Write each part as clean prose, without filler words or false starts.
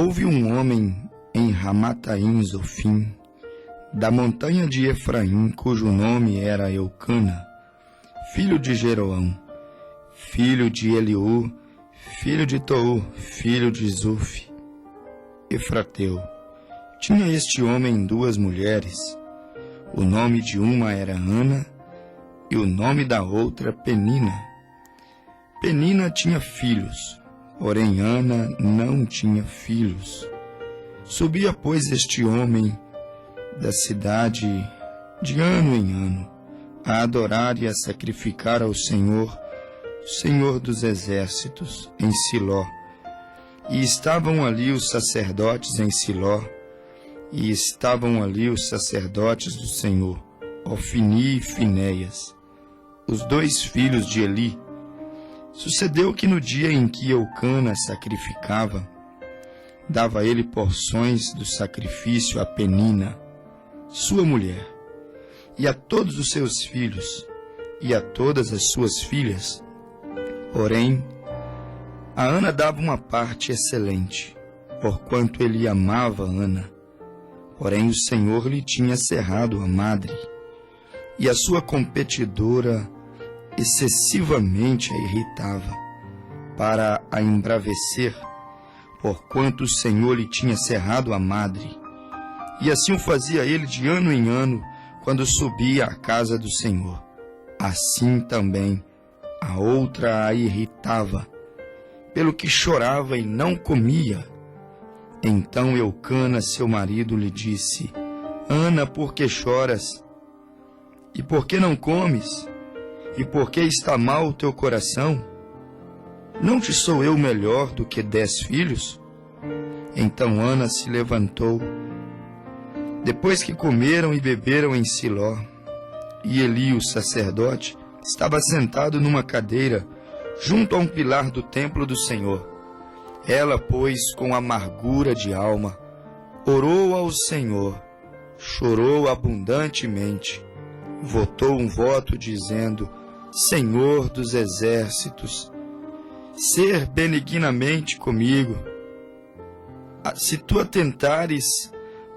Houve um homem em Ramataim Zofim, da montanha de Efraim, cujo nome era Eucana, filho de Jeroão, filho de Eliú, filho de Tou, filho de Zuf, Efrateu. Tinha este homem 2 mulheres. O nome de uma era Ana e o nome da outra Penina. Penina tinha filhos, porém Ana não tinha filhos. Subia, pois, este homem da cidade de ano em ano, a adorar e a sacrificar ao Senhor, o Senhor dos exércitos, em Siló. E estavam ali os sacerdotes em Siló, e estavam ali os sacerdotes do Senhor, Ofni e Finéias, os 2 filhos de Eli. Sucedeu que no dia em que Eucana sacrificava, dava ele porções do sacrifício a Penina, sua mulher, e a todos os seus filhos, e a todas as suas filhas. Porém, a Ana dava uma parte excelente, porquanto ele amava Ana. Porém, o Senhor lhe tinha cerrado a madre, e a sua competidora excessivamente a irritava, para a embravecer, porquanto o Senhor lhe tinha cerrado a madre. E assim o fazia ele de ano em ano, quando subia à casa do Senhor. Assim também a outra a irritava, pelo que chorava e não comia. Então Eucana, seu marido, lhe disse: Ana, por que choras? E por que não comes? E por que está mal o teu coração? Não te sou eu melhor do que 10 filhos? Então Ana se levantou, depois que comeram e beberam em Siló, e Eli, o sacerdote, estava sentado numa cadeira, junto a um pilar do templo do Senhor. Ela, pois, com amargura de alma, orou ao Senhor, chorou abundantemente, votou um voto dizendo: Senhor dos exércitos, ser benignamente comigo. Se tu atentares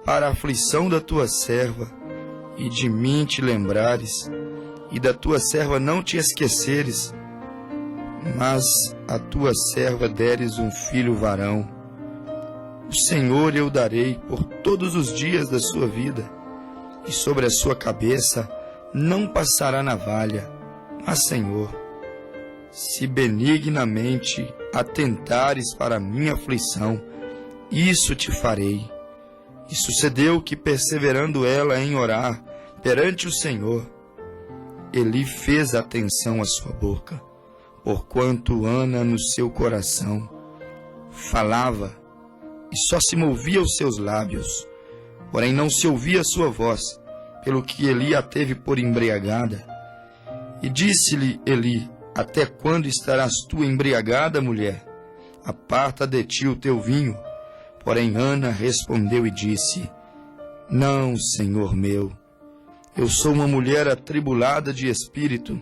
para a aflição da tua serva, e de mim te lembrares, e da tua serva não te esqueceres, mas a tua serva deres um filho varão, o Senhor eu darei por todos os dias da sua vida, e sobre a sua cabeça não passará navalha. Mas, Senhor, se benignamente atentares para a minha aflição, isso te farei. E sucedeu que, perseverando ela em orar perante o Senhor, Eli fez atenção à sua boca, porquanto Ana no seu coração falava, e só se movia os seus lábios, porém não se ouvia a sua voz, pelo que Eli a teve por embriagada. E disse-lhe Eli: Até quando estarás tu embriagada, mulher? Aparta de ti o teu vinho. Porém Ana respondeu e disse: Não, Senhor meu, eu sou uma mulher atribulada de espírito.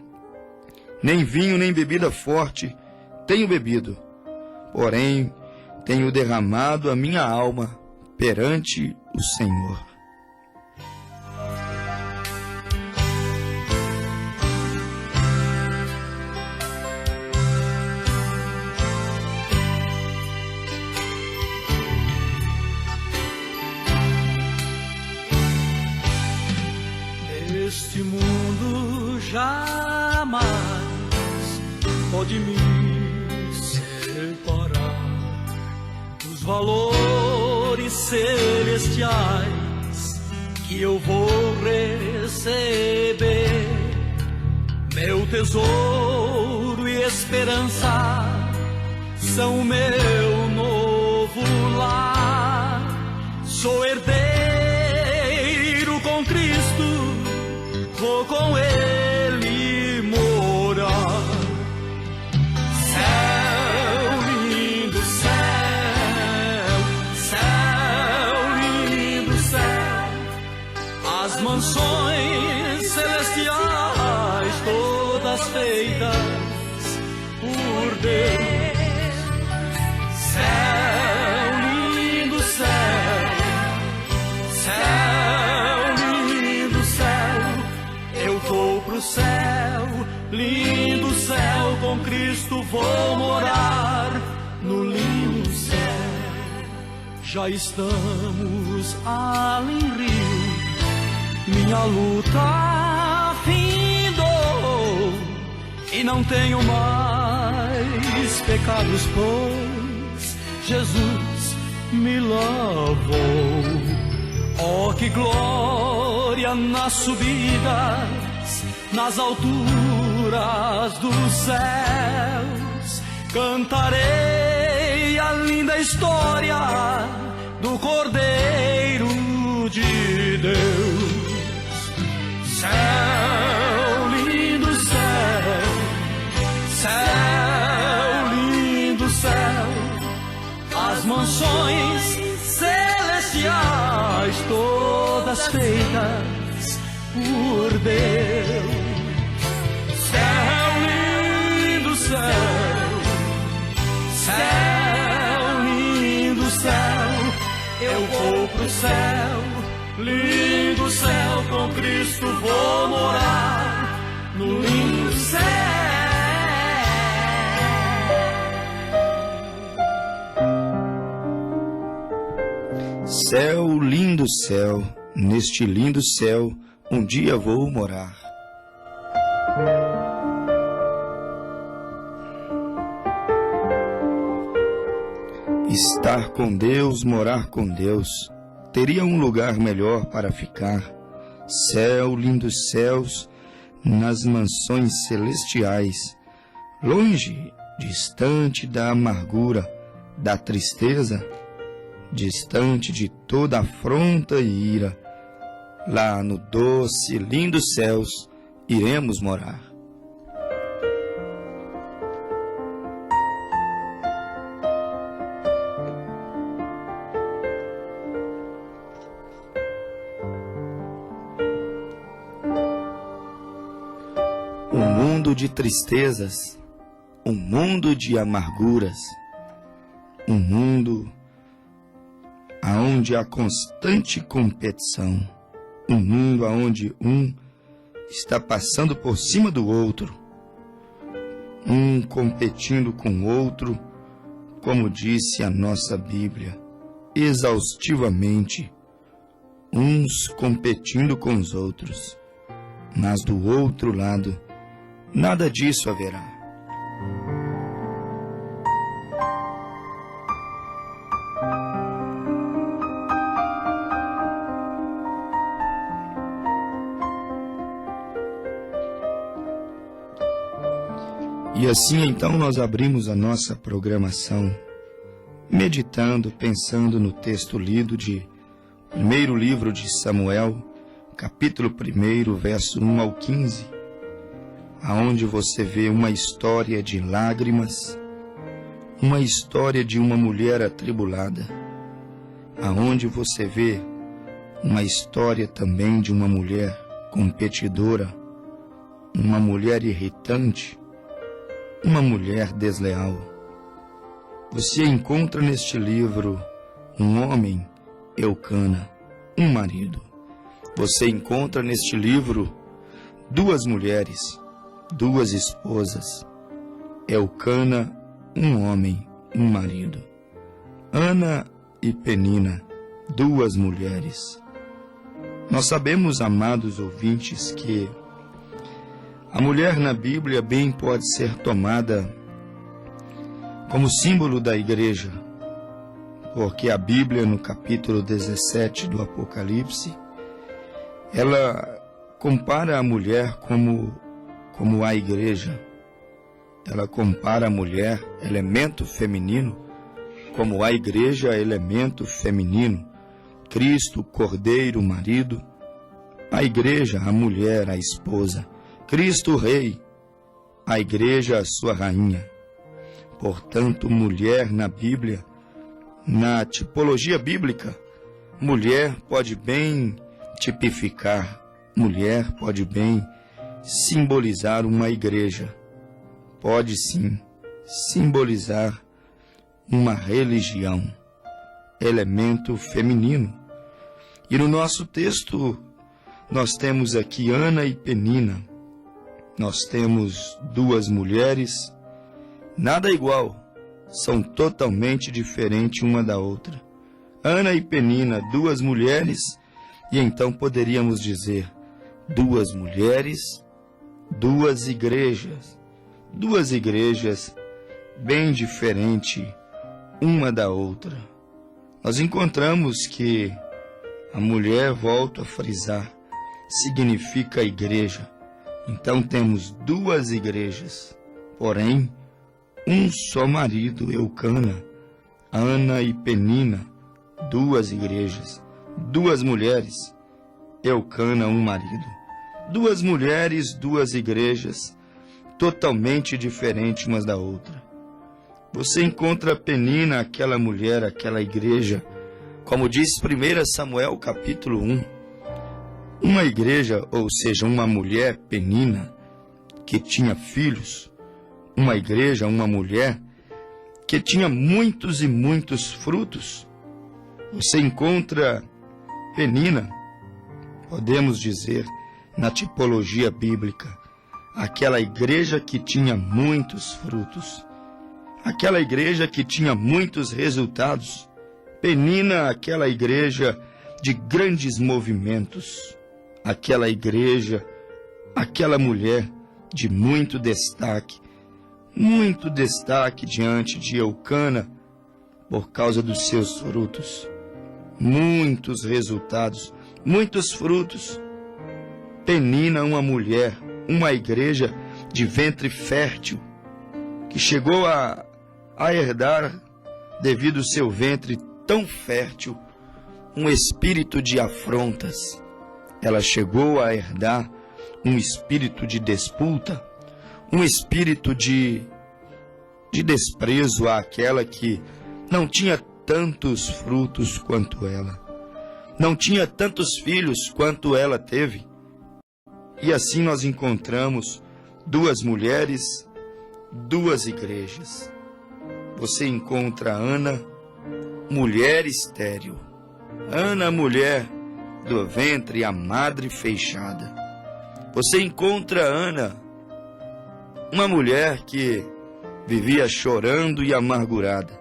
Nem vinho nem bebida forte tenho bebido, porém tenho derramado a minha alma perante o Senhor. Este mundo jamais pode me separar dos valores celestiais que eu vou receber. Meu tesouro e esperança são o meu novo lar. Sou herdeiro com Cristo, vou com Ele morar. Céu lindo, céu lindo, céu. As mansões celestiais todas feitas por Deus. Céu lindo, Cristo vou morar no lindo céu. Já estamos ali em Rio, minha luta findou e não tenho mais pecados, pois Jesus me lavou. Oh, que glória nas subidas, nas alturas dos céus. Cantarei a linda história do Cordeiro de Deus. Céu, lindo céu, céu, lindo céu, as mansões celestiais todas feitas por Deus. Céu, lindo céu, céu, lindo céu, eu vou pro céu, lindo céu, com Cristo vou morar no lindo céu. Céu, lindo céu, neste lindo céu um dia vou morar. Estar com Deus, morar com Deus, teria um lugar melhor para ficar. Céu, lindos céus, nas mansões celestiais, longe, distante da amargura, da tristeza, distante de toda afronta e ira. Lá no doce, lindos céus, iremos morar. Um mundo de tristezas, um mundo de amarguras, um mundo aonde há constante competição, um mundo aonde um está passando por cima do outro, um competindo com o outro, como disse a nossa Bíblia, exaustivamente, uns competindo com os outros, mas do outro lado, nada disso haverá. E assim então nós abrimos a nossa programação, meditando, pensando no texto lido de primeiro livro de Samuel, capítulo 1, verso 1 ao 15, aonde você vê uma história de lágrimas, uma história de uma mulher atribulada, aonde você vê uma história também de uma mulher competidora, uma mulher irritante, uma mulher desleal. Você encontra neste livro um homem, Eucana, um marido. Você encontra neste livro duas mulheres, duas esposas. Eucana, um homem, um marido. Ana e Penina, duas mulheres. Nós sabemos, amados ouvintes, que a mulher na Bíblia bem pode ser tomada como símbolo da igreja, porque a Bíblia, no capítulo 17 do Apocalipse, ela compara a mulher como a igreja. Ela compara a mulher, elemento feminino, como a igreja, elemento feminino. Cristo, Cordeiro, marido. A igreja, a mulher, a esposa. Cristo, rei. A igreja, a sua rainha. Portanto, mulher na Bíblia, na tipologia bíblica, mulher pode bem tipificar, mulher pode bem simbolizar uma igreja. Pode sim simbolizar uma religião, elemento feminino. E no nosso texto, nós temos aqui Ana e Penina. Nós temos duas mulheres nada igual, são totalmente diferentes uma da outra. Ana e Penina, duas mulheres, e então poderíamos dizer, duas mulheres, duas igrejas bem diferentes uma da outra. Nós encontramos que a mulher, volto a frisar, significa igreja. Então temos duas igrejas, porém, um só marido, Eucana, Ana e Penina, duas igrejas, duas mulheres, Eucana, um marido. Duas mulheres, duas igrejas, totalmente diferentes umas da outra. Você encontra Penina, aquela mulher, aquela igreja, como diz 1 Samuel capítulo 1, uma igreja, ou seja, uma mulher, Penina, que tinha filhos, uma igreja, uma mulher, que tinha muitos e muitos frutos. Você encontra Penina, podemos dizer, na tipologia bíblica, aquela igreja que tinha muitos frutos, aquela igreja que tinha muitos resultados. Penina, aquela igreja de grandes movimentos, aquela igreja, aquela mulher de muito destaque diante de Eucana, por causa dos seus frutos, muitos resultados, muitos frutos. Penina, uma mulher, uma igreja de ventre fértil, que chegou a herdar, devido ao seu ventre tão fértil, um espírito de afrontas. Ela chegou a herdar um espírito de disputa, um espírito de desprezo àquela que não tinha tantos frutos quanto ela, não tinha tantos filhos quanto ela teve. E assim nós encontramos duas mulheres, duas igrejas. Você encontra Ana, mulher estéril. Ana, mulher do ventre, a madre fechada. Você encontra Ana, uma mulher que vivia chorando e amargurada.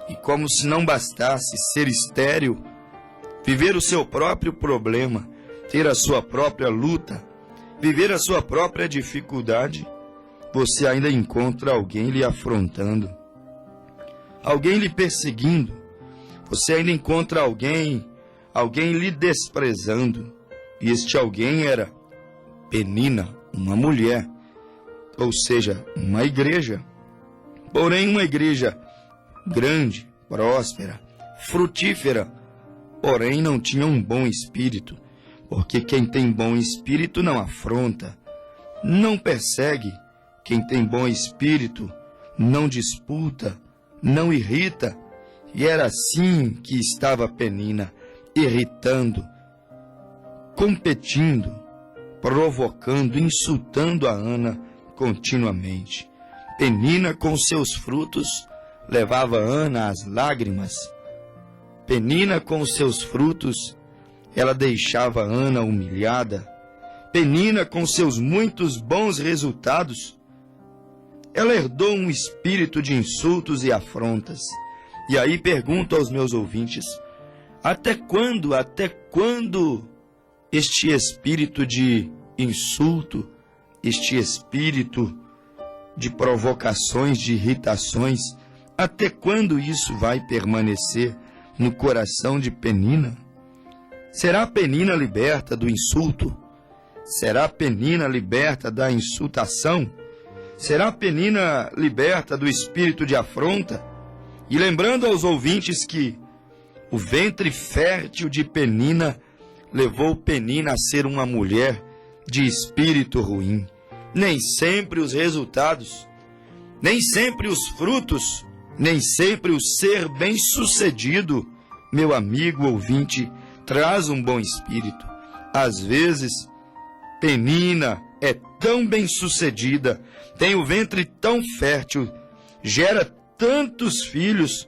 E como se não bastasse ser estéril, viver o seu próprio problema, ter a sua própria luta, viver a sua própria dificuldade, você ainda encontra alguém lhe afrontando, alguém lhe perseguindo, você ainda encontra alguém lhe desprezando. E este alguém era Penina, uma mulher, ou seja, uma igreja. Porém, uma igreja grande, próspera, frutífera, porém não tinha um bom espírito, porque quem tem bom espírito não afronta, não persegue. Quem tem bom espírito não disputa, não irrita. E era assim que estava Penina, irritando, competindo, provocando, insultando a Ana continuamente. Penina, com seus frutos, levava Ana às lágrimas. Penina, com seus frutos, ela deixava Ana humilhada. Penina, com seus muitos bons resultados, ela herdou um espírito de insultos e afrontas. E aí pergunto aos meus ouvintes, até quando este espírito de insulto, este espírito de provocações, de irritações, até quando isso vai permanecer no coração de Penina? Será Penina liberta do insulto? Será Penina liberta da insultação? Será Penina liberta do espírito de afronta? E lembrando aos ouvintes que o ventre fértil de Penina levou Penina a ser uma mulher de espírito ruim. Nem sempre os resultados, nem sempre os frutos, nem sempre o ser bem-sucedido, meu amigo ouvinte, traz um bom espírito. Às vezes, Penina é tão bem-sucedida, tem o ventre tão fértil, gera tantos filhos,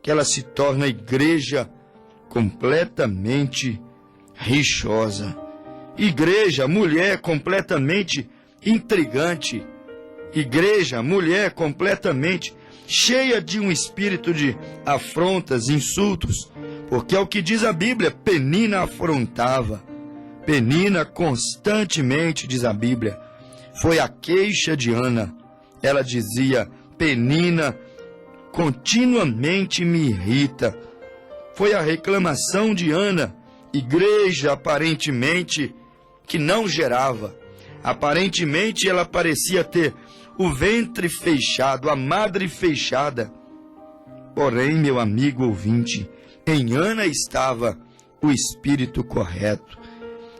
que ela se torna igreja completamente rixosa. Igreja, mulher completamente intrigante. igreja, mulher completamente cheia de um espírito de afrontas, insultos, porque é o que diz a Bíblia, Penina afrontava. Penina constantemente, diz a Bíblia, foi a queixa de Ana. Ela dizia, Penina continuamente me irrita. Foi a reclamação de Ana, igreja aparentemente que não gerava. Aparentemente ela parecia ter o ventre fechado, a madre fechada. Porém, meu amigo ouvinte, em Ana estava o espírito correto.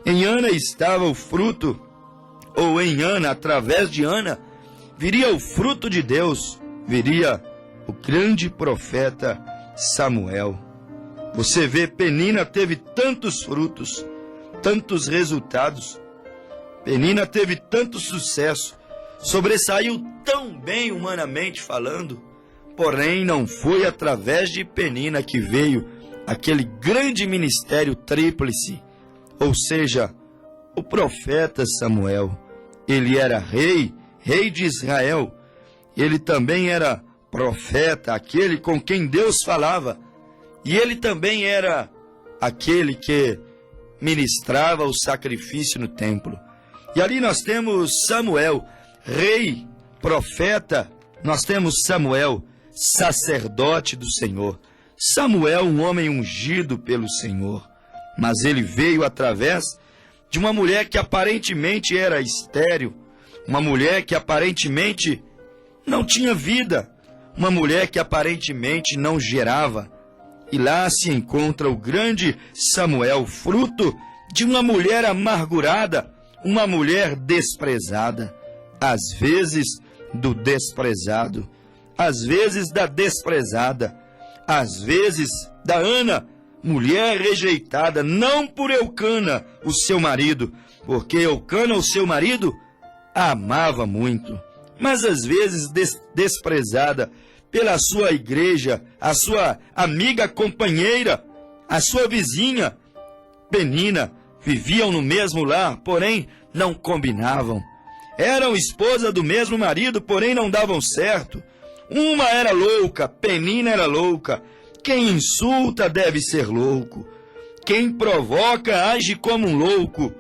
Em Ana estava o fruto, ou em Ana, através de Ana, viria o fruto de Deus, viria o grande profeta Samuel. Você vê, Penina teve tantos frutos, tantos resultados. Penina teve tanto sucesso, sobressaiu tão bem humanamente falando, porém não foi através de Penina que veio aquele grande ministério tríplice, ou seja, o profeta Samuel. Ele era rei de Israel, ele também era profeta, aquele com quem Deus falava, e ele também era aquele que ministrava o sacrifício no templo. E ali nós temos Samuel, rei, profeta, nós temos Samuel, sacerdote do Senhor. Samuel, um homem ungido pelo Senhor, mas ele veio através de uma mulher que aparentemente era estéril, uma mulher que aparentemente não tinha vida, uma mulher que aparentemente não gerava. E lá se encontra o grande Samuel, fruto de uma mulher amargurada, uma mulher desprezada, às vezes do desprezado, às vezes da desprezada, às vezes da Ana, mulher rejeitada, não por Eucana, o seu marido, porque Eucana, o seu marido, a amava muito, mas às vezes desprezada pela sua igreja, a sua amiga companheira, a sua vizinha. Penina, viviam no mesmo lar, porém não combinavam. Eram esposa do mesmo marido, porém não davam certo. Uma era louca, Penina era louca. Quem insulta deve ser louco. Quem provoca age como um louco.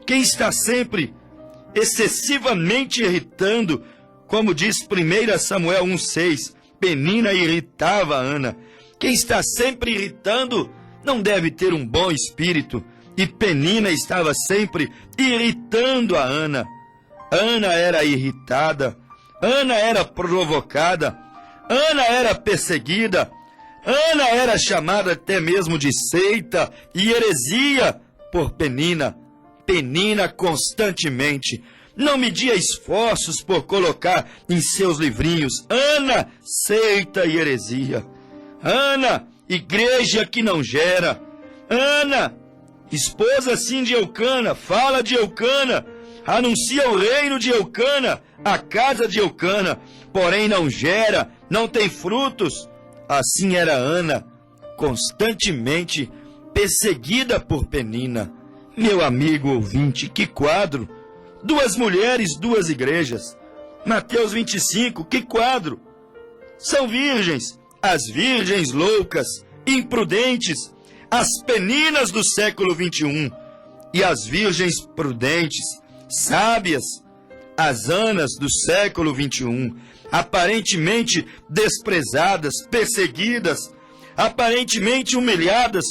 Quem está sempre excessivamente irritando, como diz 1 Samuel 1,6, Penina irritava a Ana. Quem está sempre irritando não deve ter um bom espírito. E Penina estava sempre irritando a Ana. Ana era irritada, Ana era provocada, Ana era perseguida, Ana era chamada até mesmo de seita e heresia por Penina. Penina constantemente não media esforços por colocar em seus livrinhos Ana, seita e heresia. Ana, igreja que não gera. Ana, esposa sim de Eucana, fala de Eucana, anuncia o reino de Eucana, a casa de Eucana, porém não gera, não tem frutos. Assim era Ana, constantemente perseguida por Penina. Meu amigo ouvinte, que quadro! 2 mulheres, 2 igrejas. Mateus 25, que quadro! São virgens, as virgens loucas, imprudentes, as Peninas do século 21, e as virgens prudentes, sábias, as Anas do século 21, aparentemente desprezadas, perseguidas, aparentemente humilhadas,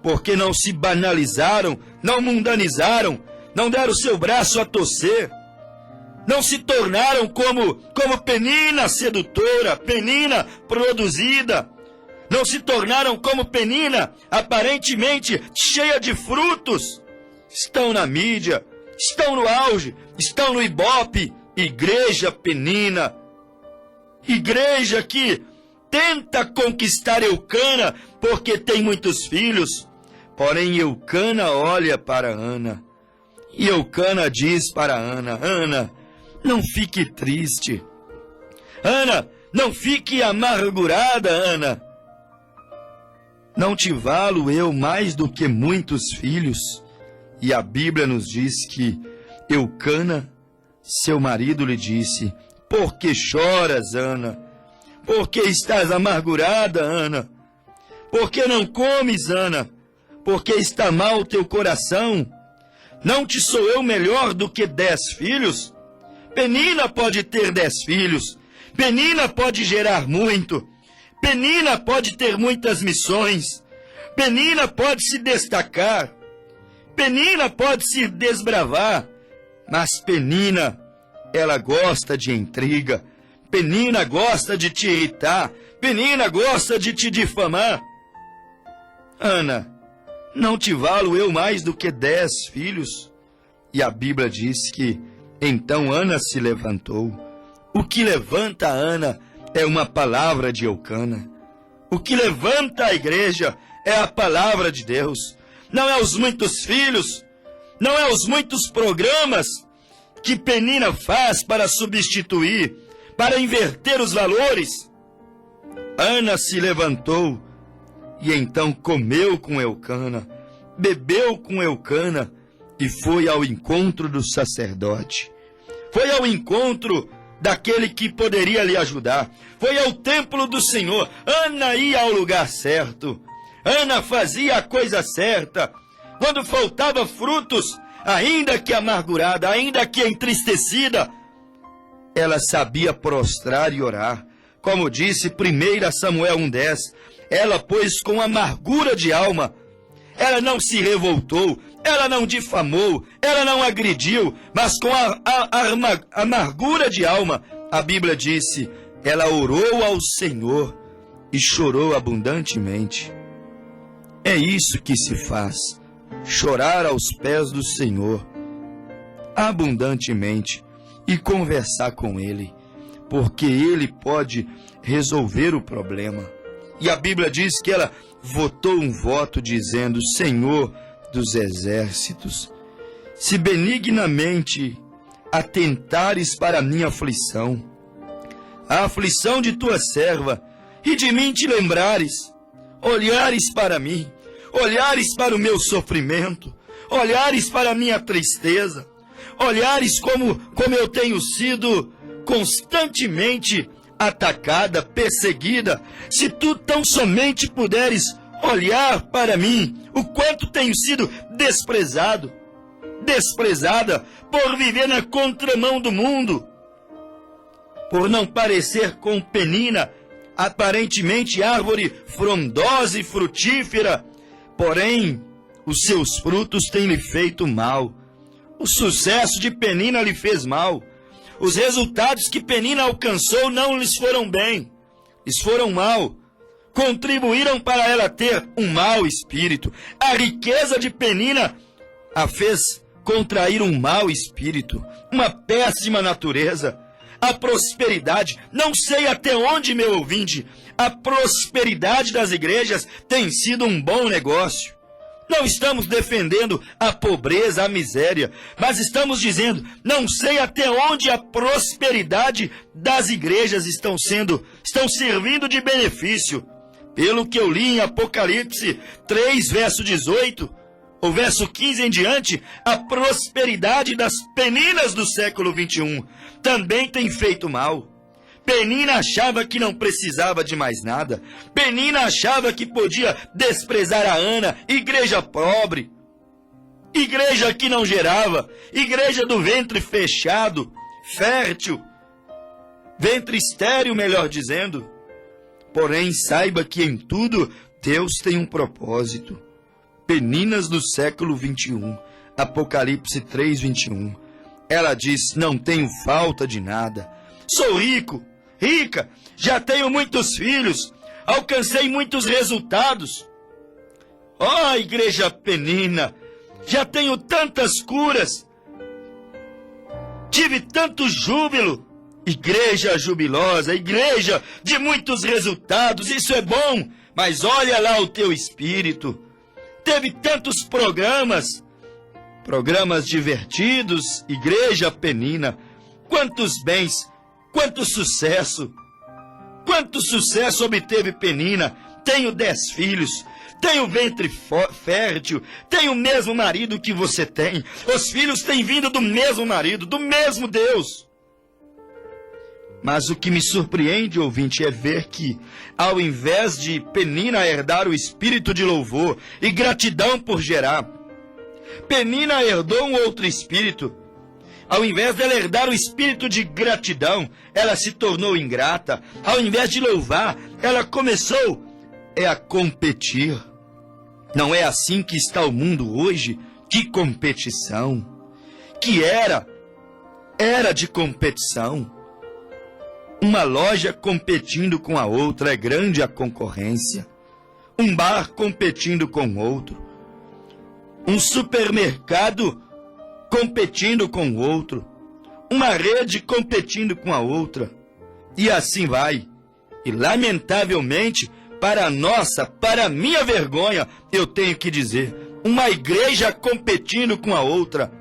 porque não se banalizaram, não mundanizaram, não deram seu braço a torcer, não se tornaram como Penina sedutora, Penina produzida, não se tornaram como Penina, aparentemente cheia de frutos. Estão na mídia, estão no auge, estão no Ibope. Igreja Penina, igreja que tenta conquistar Eucana porque tem muitos filhos. Porém, Eucana olha para Ana, e Eucana diz para Ana: Ana, não fique triste. Ana, não fique amargurada, Ana. Não te valo eu mais do que muitos filhos? E a Bíblia nos diz que Eucana, seu marido, lhe disse: Por que choras, Ana? Por que estás amargurada, Ana? Por que não comes, Ana? Por que está mal o teu coração? Não te sou eu melhor do que 10 filhos? Penina pode ter 10 filhos. Penina pode gerar muito. Penina pode ter muitas missões. Penina pode se destacar. Penina pode se desbravar. Mas Penina, ela gosta de intriga. Penina gosta de te irritar. Penina gosta de te difamar. Ana, não te valo eu mais do que 10 filhos? E a Bíblia diz que então Ana se levantou. O que levanta Ana é uma palavra de Eucana. O que levanta a igreja é a palavra de Deus. Não é os muitos filhos, não é os muitos programas que Penina faz para substituir, para inverter os valores. Ana se levantou e então comeu com Eucana, bebeu com Eucana e foi ao encontro do sacerdote. Foi ao encontro daquele que poderia lhe ajudar. Foi ao templo do Senhor. Ana ia ao lugar certo. Ana fazia a coisa certa. Quando faltava frutos, ainda que amargurada, ainda que entristecida, ela sabia prostrar e orar. Como disse 1 Samuel 1,10, ela, pois, com amargura de alma, ela não se revoltou, ela não difamou, ela não agrediu, mas com a amargura de alma, a Bíblia disse, ela orou ao Senhor e chorou abundantemente. É isso que se faz, chorar aos pés do Senhor, abundantemente, e conversar com Ele, porque Ele pode resolver o problema. E a Bíblia diz que ela votou um voto dizendo, Senhor dos exércitos, se benignamente atentares para a minha aflição, a aflição de tua serva, e de mim te lembrares, olhares para mim, olhares para o meu sofrimento, olhares para a minha tristeza, olhares como eu tenho sido constantemente atacada, perseguida, se tu tão somente puderes olhar para mim, o quanto tenho sido desprezada por viver na contramão do mundo, por não parecer com Penina, aparentemente árvore frondosa e frutífera, porém os seus frutos têm lhe feito mal. O sucesso de Penina lhe fez mal. Os resultados que Penina alcançou não lhes foram bem, lhes foram mal. Contribuíram para ela ter um mau espírito. A riqueza de Penina a fez contrair um mau espírito, uma péssima natureza. A prosperidade, não sei até onde, meu ouvinte, a prosperidade das igrejas tem sido um bom negócio. Não estamos defendendo a pobreza, a miséria, mas estamos dizendo, não sei até onde a prosperidade das igrejas estão servindo de benefício. Pelo que eu li em Apocalipse 3, verso 18, o verso 15 em diante, a prosperidade das peninas do século 21 também tem feito mal. Penina achava que não precisava de mais nada. Penina achava que podia desprezar a Ana, igreja pobre, igreja que não gerava, igreja do ventre fechado, fértil, ventre estéril, melhor dizendo. Porém, saiba que em tudo Deus tem um propósito. Peninas do século 21, Apocalipse 3, 21. Ela diz, não tenho falta de nada. Sou rica, já tenho muitos filhos, alcancei muitos resultados. Ó, igreja Penina, já tenho tantas curas, tive tanto júbilo. Igreja jubilosa, igreja de muitos resultados, isso é bom, mas olha lá o teu espírito. Teve tantos programas divertidos, igreja Penina, quantos bens, quanto sucesso obteve Penina. Tenho 10 filhos, tenho ventre fértil, tenho o mesmo marido que você tem, os filhos têm vindo do mesmo marido, do mesmo Deus. Mas o que me surpreende, ouvinte, é ver que, ao invés de Penina herdar o espírito de louvor e gratidão por gerar, Penina herdou um outro espírito. Ao invés dela herdar o espírito de gratidão, ela se tornou ingrata. Ao invés de louvar, ela começou a competir. Não é assim que está o mundo hoje? Que competição! Que era de competição. Uma loja competindo com a outra, é grande a concorrência. Um bar competindo com outro. Um supermercado competindo com outro. Uma rede competindo com a outra. E assim vai. E lamentavelmente, para a minha vergonha, eu tenho que dizer, uma igreja competindo com a outra.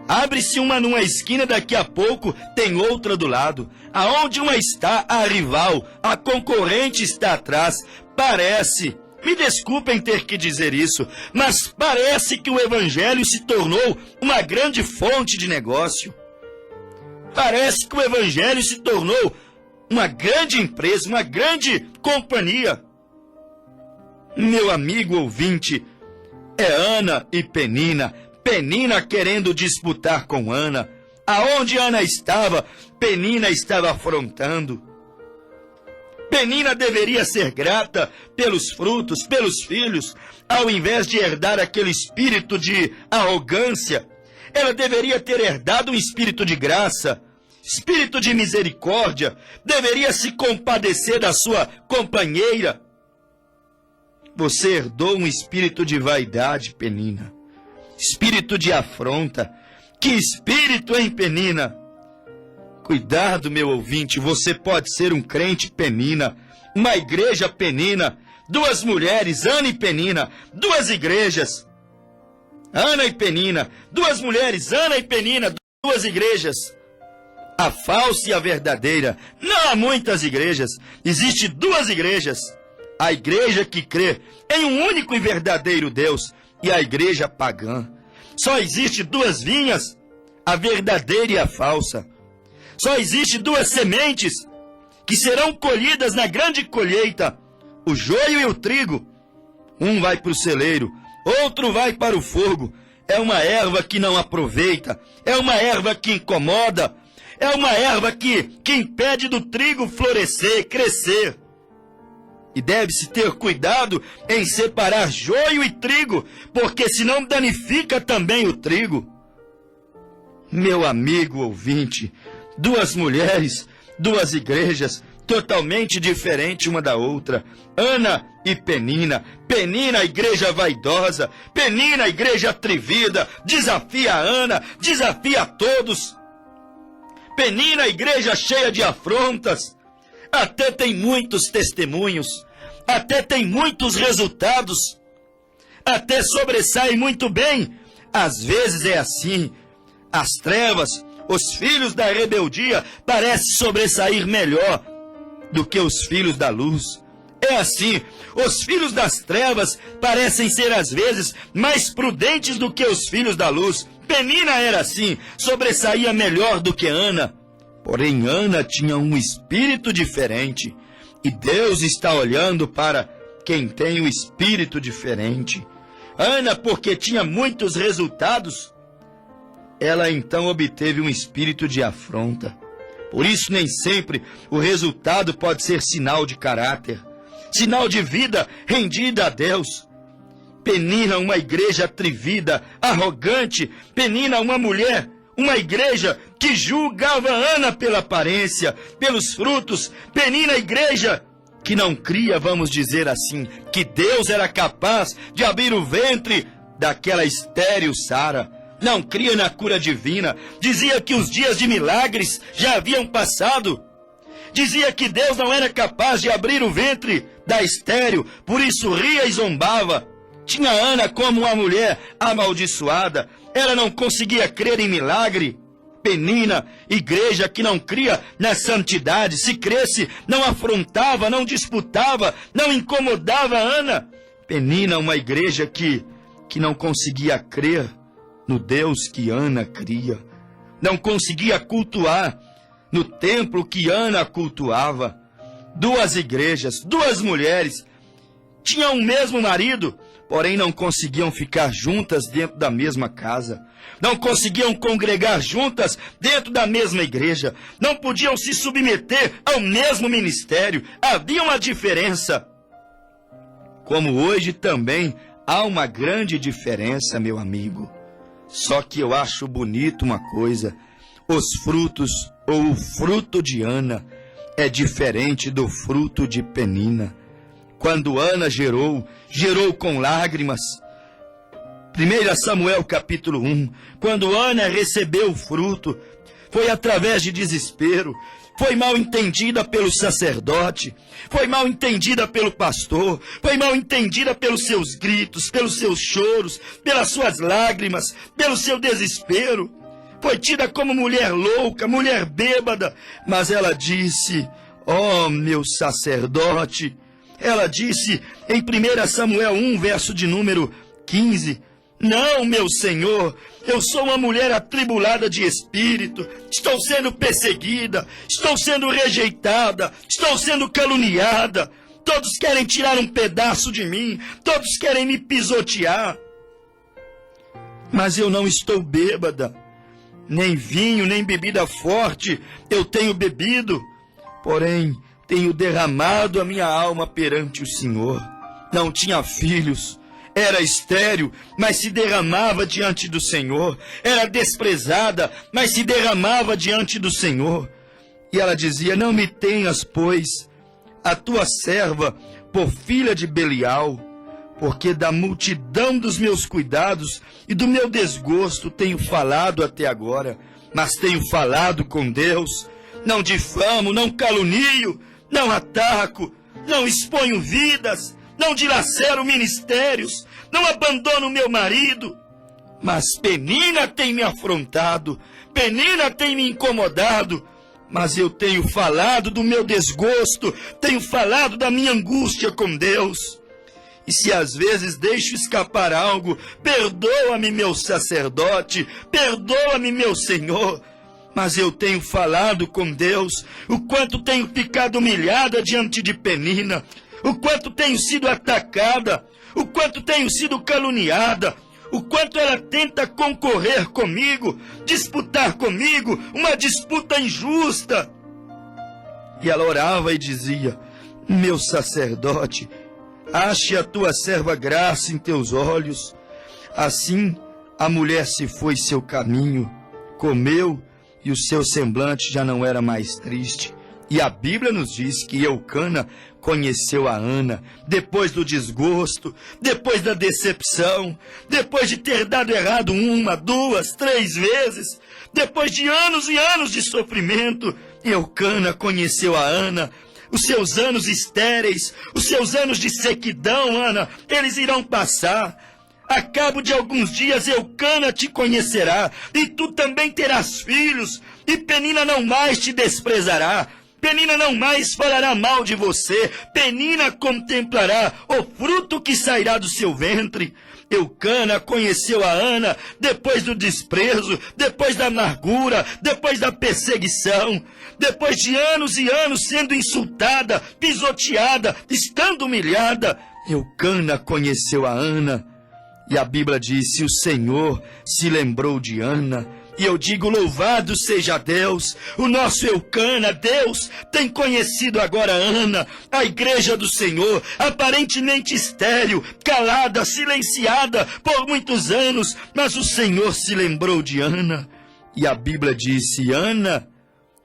Abre-se uma numa esquina, daqui a pouco tem outra do lado. Aonde uma está, a rival, a concorrente está atrás. Parece, me desculpem ter que dizer isso, mas parece que o evangelho se tornou uma grande fonte de negócio. Parece que o evangelho se tornou uma grande empresa, uma grande companhia. Meu amigo ouvinte, é Ana e Penina. Penina querendo disputar com Ana. Aonde Ana estava, Penina estava afrontando. Penina deveria ser grata pelos frutos, pelos filhos, ao invés de herdar aquele espírito de arrogância. Ela deveria ter herdado um espírito de graça, espírito de misericórdia, deveria se compadecer da sua companheira. Você herdou um espírito de vaidade, Penina. Espírito de afronta. Que espírito, hein, Penina? Cuidado, meu ouvinte, você pode ser um crente Penina, uma igreja Penina, duas mulheres, Ana e Penina, duas igrejas. Ana e Penina, duas mulheres, Ana e Penina, duas igrejas. A falsa e a verdadeira. Não há muitas igrejas, existe duas igrejas. A igreja que crê em um único e verdadeiro Deus e a igreja pagã. Só existe duas vinhas, a verdadeira e a falsa. Só existe duas sementes que serão colhidas na grande colheita, o joio e o trigo. Um vai para o celeiro, outro vai para o fogo. É uma erva que não aproveita, é uma erva que incomoda, é uma erva que impede do trigo florescer, crescer. E deve-se ter cuidado em separar joio e trigo, porque senão danifica também o trigo. Meu amigo ouvinte, duas mulheres, duas igrejas, totalmente diferentes uma da outra. Ana e Penina. Penina, a igreja vaidosa. Penina, a igreja atrevida. Desafia a Ana, desafia a todos. Penina, a igreja cheia de afrontas. Até tem muitos testemunhos. Até tem muitos resultados. Até sobressai muito bem. Às vezes é assim. As trevas, os filhos da rebeldia, parecem sobressair melhor do que os filhos da luz. É assim, os filhos das trevas parecem ser às vezes mais prudentes do que os filhos da luz. Penina era assim, sobressaía melhor do que Ana. Porém, Ana tinha um espírito diferente. E Deus está olhando para quem tem um espírito diferente. Ana, porque tinha muitos resultados, ela então obteve um espírito de afronta. Por isso, nem sempre o resultado pode ser sinal de caráter, sinal de vida rendida a Deus. Penina, uma igreja atrevida, arrogante. Penina, uma mulher, uma igreja que julgava Ana pela aparência, pelos frutos. Penina, a igreja que não cria, vamos dizer assim, que Deus era capaz de abrir o ventre daquela estéril Sara. Não cria na cura divina. Dizia que os dias de milagres já haviam passado. Dizia que Deus não era capaz de abrir o ventre da estéril, por isso ria e zombava. Tinha Ana como uma mulher amaldiçoada. Ela não conseguia crer em milagre. Penina, igreja que não cria na santidade. Se cresce, não afrontava, não disputava, não incomodava Ana. Penina, uma igreja que não conseguia crer no Deus que Ana cria. Não conseguia cultuar no templo que Ana cultuava. 2 igrejas, 2 mulheres, tinham o mesmo marido, porém não conseguiam ficar juntas dentro da mesma casa. Não conseguiam congregar juntas dentro da mesma igreja. Não podiam se submeter ao mesmo ministério. Havia uma diferença. Como hoje também há uma grande diferença, meu amigo. Só que eu acho bonito uma coisa: os frutos ou o fruto de Ana é diferente do fruto de Penina. Quando Ana gerou com lágrimas. 1 Samuel capítulo 1, quando Ana recebeu o fruto, foi através de desespero, foi mal entendida pelo sacerdote, foi mal entendida pelo pastor, foi mal entendida pelos seus gritos, pelos seus choros, pelas suas lágrimas, pelo seu desespero. Foi tida como mulher louca, mulher bêbada, mas ela disse: ó meu sacerdote, ela disse em 1 Samuel 1, verso de número 15, não, meu Senhor, eu sou uma mulher atribulada de espírito, estou sendo perseguida, estou sendo rejeitada, estou sendo caluniada, todos querem tirar um pedaço de mim, todos querem me pisotear. Mas eu não estou bêbada, nem vinho, nem bebida forte eu tenho bebido, porém tenho derramado a minha alma perante o Senhor. Não tinha filhos, era estéril, mas se derramava diante do Senhor. Era desprezada, mas se derramava diante do Senhor. E ela dizia: não me tenhas, pois, a tua serva por filha de Belial, porque da multidão dos meus cuidados e do meu desgosto tenho falado até agora, mas tenho falado com Deus. Não difamo, não calunio, não ataco, não exponho vidas, não dilacero ministérios, não abandono meu marido. Mas Penina tem me afrontado, Penina tem me incomodado, mas eu tenho falado do meu desgosto, tenho falado da minha angústia com Deus. E se às vezes deixo escapar algo, perdoa-me, meu sacerdote, perdoa-me, meu Senhor. Mas eu tenho falado com Deus o quanto tenho ficado humilhada diante de Penina, o quanto tenho sido atacada, o quanto tenho sido caluniada, o quanto ela tenta concorrer comigo, disputar comigo, uma disputa injusta. E ela orava e dizia: meu sacerdote, ache a tua serva graça em teus olhos. Assim a mulher se foi seu caminho, comeu, e o seu semblante já não era mais triste. E a Bíblia nos diz que Eucana conheceu a Ana depois do desgosto, depois da decepção, depois de ter dado errado 1, 2, 3 vezes, depois de anos e anos de sofrimento. Eucana conheceu a Ana. Os seus anos estéreis, os seus anos de sequidão, Ana, eles irão passar. A cabo de alguns dias Eucana te conhecerá, e tu também terás filhos, e Penina não mais te desprezará, Penina não mais falará mal de você, Penina contemplará o fruto que sairá do seu ventre. Eucana conheceu a Ana depois do desprezo, depois da amargura, depois da perseguição, depois de anos e anos sendo insultada, pisoteada, estando humilhada. Eucana conheceu a Ana. E a Bíblia diz: o Senhor se lembrou de Ana. E eu digo: louvado seja Deus, o nosso Eucana. Deus tem conhecido agora Ana, a igreja do Senhor, aparentemente estéril, calada, silenciada por muitos anos, mas o Senhor se lembrou de Ana. E a Bíblia disse: Ana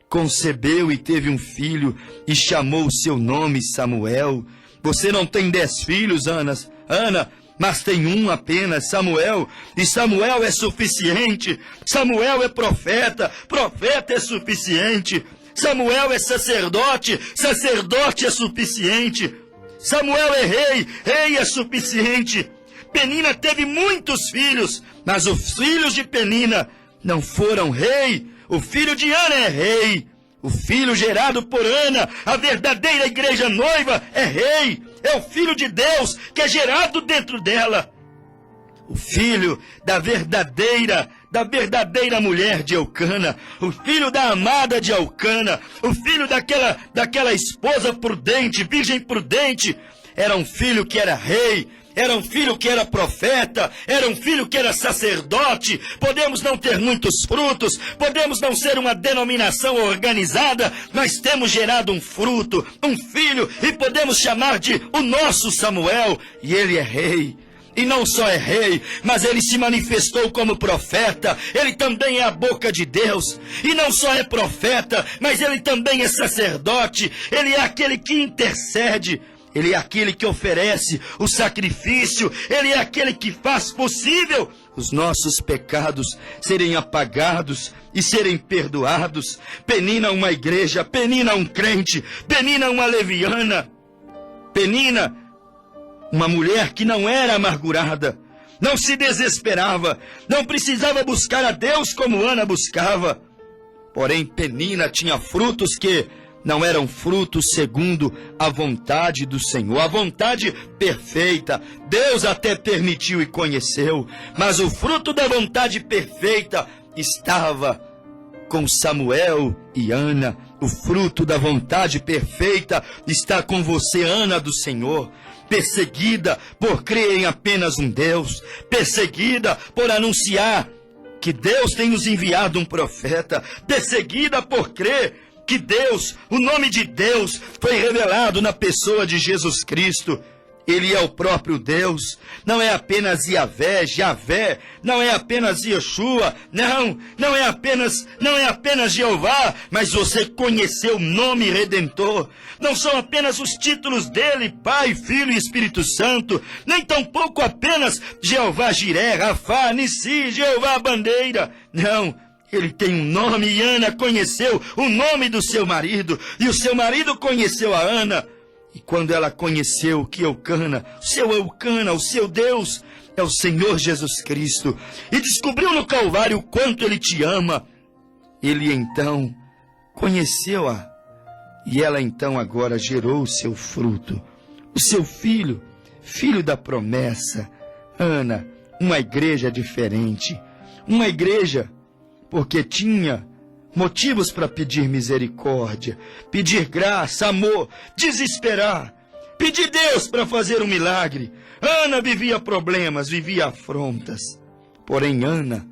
concebeu e teve um filho, e chamou o seu nome Samuel. Você não tem 10 filhos, Ana, mas tem um apenas, Samuel, e Samuel é suficiente. Samuel é profeta, profeta é suficiente. Samuel é sacerdote, sacerdote é suficiente. Samuel é rei, rei é suficiente. Penina teve muitos filhos, mas os filhos de Penina não foram rei. O filho de Ana é rei. O filho gerado por Ana, a verdadeira igreja noiva, é rei. É o Filho de Deus que é gerado dentro dela. O filho da verdadeira da verdadeira mulher de Eucana, o filho da amada de Eucana, o filho daquela esposa prudente, virgem prudente. Era um filho que era rei, era um filho que era profeta, era um filho que era sacerdote. Podemos não ter muitos frutos, podemos não ser uma denominação organizada, mas temos gerado um fruto, um filho, e podemos chamar de o nosso Samuel, e ele é rei. E não só é rei, mas ele se manifestou como profeta. Ele também é a boca de Deus. E não só é profeta, mas ele também é sacerdote. Ele é aquele que intercede. Ele é aquele que oferece o sacrifício. Ele é aquele que faz possível os nossos pecados serem apagados e serem perdoados. Penina uma igreja, Penina um crente, Penina uma leviana, Penina uma mulher que não era amargurada, não se desesperava, não precisava buscar a Deus como Ana buscava. Porém, Penina tinha frutos que não eram frutos segundo a vontade do Senhor, a vontade perfeita. Deus até permitiu e conheceu, mas o fruto da vontade perfeita estava com Samuel e Ana. O fruto da vontade perfeita está com você, Ana do Senhor. Perseguida por crer em apenas um Deus, perseguida por anunciar que Deus tem nos enviado um profeta, perseguida por crer que Deus, o nome de Deus, foi revelado na pessoa de Jesus Cristo. Ele é o próprio Deus, não é apenas Yahvé, Javé, não é apenas Yeshua, não é apenas Jeová, mas você conheceu o nome Redentor. Não são apenas os títulos dele, Pai, Filho e Espírito Santo, nem tampouco apenas Jeová Jiré, Rafá, Nissi, Jeová Bandeira. Não, ele tem um nome, e Ana conheceu o nome do seu marido, e o seu marido conheceu a Ana. E quando ela conheceu que Eucana, o seu Deus, é o Senhor Jesus Cristo, e descobriu no Calvário o quanto ele te ama, ele então conheceu-a, e ela então agora gerou o seu fruto, o seu filho, filho da promessa. Ana, uma igreja diferente, uma igreja porque tinha motivos para pedir misericórdia, pedir graça, amor, desesperar, pedir Deus para fazer um milagre. Ana vivia problemas, vivia afrontas. Porém, Ana,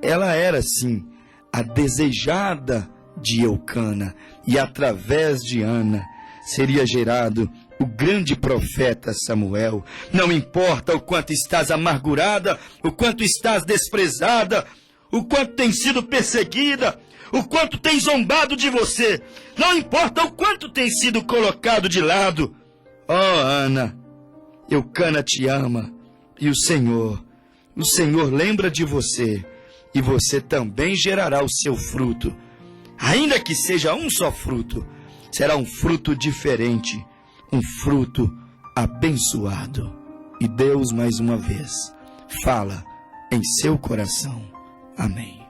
ela era sim a desejada de Eucana, e através de Ana seria gerado o grande profeta Samuel. Não importa o quanto estás amargurada, o quanto estás desprezada, o quanto tens sido perseguida, o quanto tem zombado de você, não importa o quanto tem sido colocado de lado. Oh, Ana, Eucana te ama, e o Senhor lembra de você, e você também gerará o seu fruto. Ainda que seja um só fruto, será um fruto diferente, um fruto abençoado. E Deus, mais uma vez, fala em seu coração. Amém.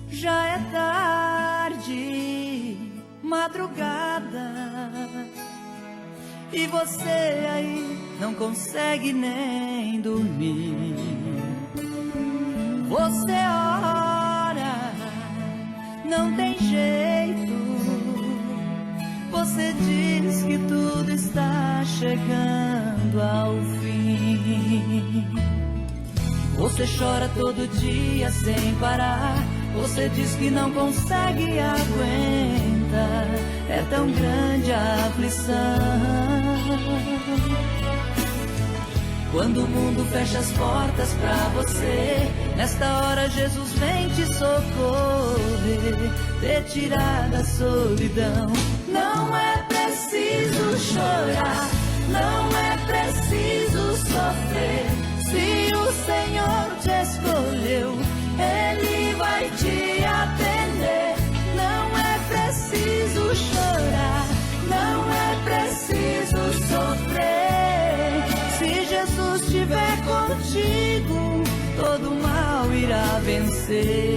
Já é tarde, madrugada, e você aí não consegue nem dormir. Você ora, não tem jeito. Você diz que tudo está chegando ao fim. Você chora todo dia sem parar, Você diz que não consegue aguentar, é tão grande a aflição. Quando o mundo fecha as portas pra você, nesta hora Jesus vem te socorrer, te tirar da solidão. Não é preciso chorar, não é preciso sofrer. Se o Senhor te escolheu, Ele vai te atender. Não é preciso chorar, não é preciso sofrer. Se Jesus estiver contigo, todo mal irá vencer.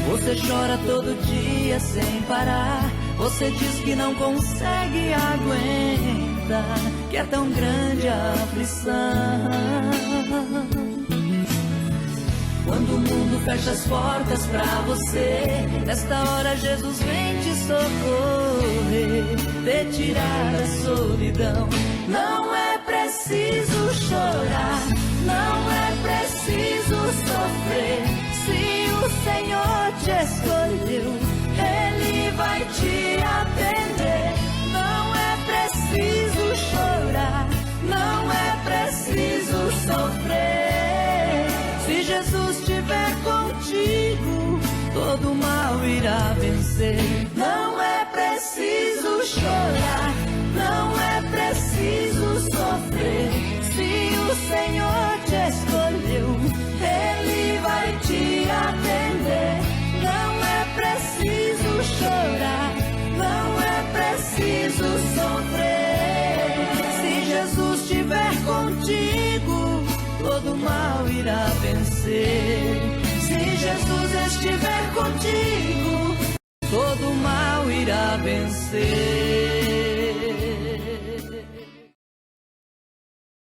Você chora todo dia sem parar. Você diz que não consegue aguentar, que é tão grande a aflição. Quando o mundo fecha as portas pra você, nesta hora Jesus vem te socorrer, te tirar da solidão. Não é preciso chorar, não é preciso sofrer. Se o Senhor te escolheu, Ele vai te atender. Não é preciso chorar, não é preciso sofrer. Se Jesus estiver contigo, todo mal irá vencer. Não é preciso chorar, não é preciso sofrer. Se o Senhor te escolheu, Ele vai te atender. Não é preciso chorar, não é preciso sofrer. Se Jesus estiver contigo, todo mal irá vencer. Se Jesus estiver contigo, todo mal irá vencer.